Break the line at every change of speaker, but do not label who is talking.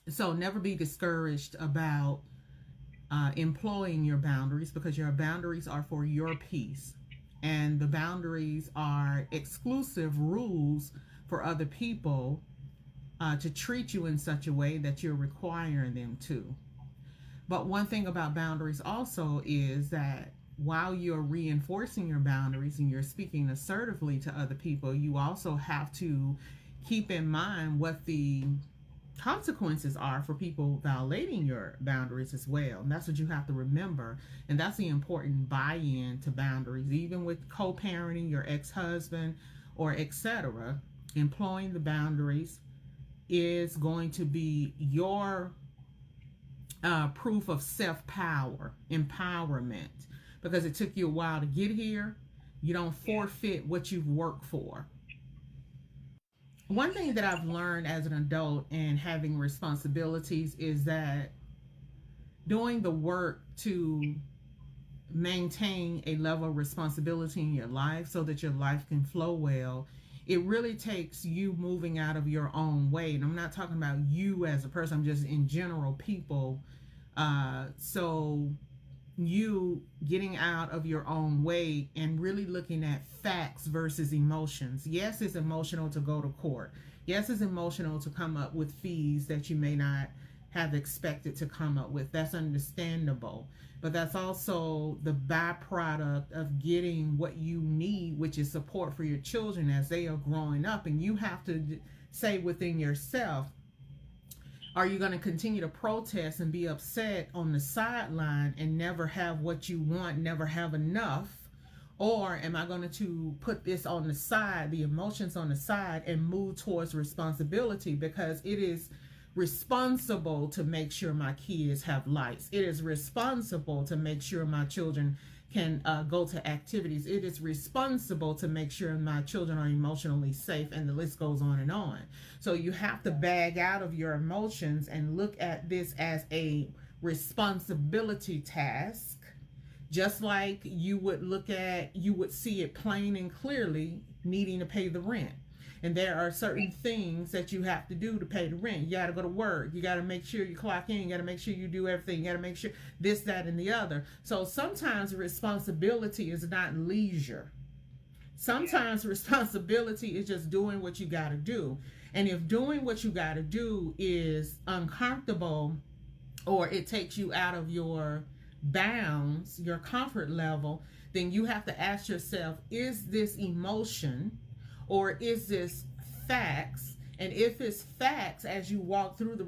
So never be discouraged about employing your boundaries, because your boundaries are for your peace. And the boundaries are exclusive rules for other people to treat you in such a way that you're requiring them to. But one thing about boundaries also is that while you're reinforcing your boundaries and you're speaking assertively to other people, you also have to keep in mind what the consequences are for people violating your boundaries as well. And that's what you have to remember. And that's the important buy-in to boundaries, even with co-parenting, your ex-husband, or etc. Employing the boundaries is going to be your proof of self-power, empowerment, because it took you a while to get here. You don't forfeit what you've worked for. One thing that I've learned as an adult and having responsibilities is that doing the work to maintain a level of responsibility in your life so that your life can flow well, it really takes you moving out of your own way. And I'm not talking about you as a person, I'm just in general people. So you getting out of your own way and really looking at facts versus emotions. Yes, it's emotional to go to court. Yes, it's emotional to come up with fees that you may not have expected to come up with. That's understandable. But that's also the byproduct of getting what you need, which is support for your children as they are growing up. And you have to say within yourself, are you going to continue to protest and be upset on the sideline and never have what you want, never have enough? Or am I going to put this on the side, the emotions on the side, and move towards responsibility? Because it is responsible to make sure my kids have lights. It is responsible to make sure my children can go to activities. It is responsible to make sure my children are emotionally safe, and the list goes on and on. So you have to bag out of your emotions and look at this as a responsibility task, just like you would see it plain and clearly needing to pay the rent. And there are certain things that you have to do to pay the rent. You got to go to work. You got to make sure you clock in. You got to make sure you do everything. You got to make sure this, that, and the other. So sometimes responsibility is not leisure. Sometimes responsibility is just doing what you got to do. And if doing what you got to do is uncomfortable, or it takes you out of your bounds, your comfort level, then you have to ask yourself, is this emotion or is this facts? And if it's facts, as you walk through the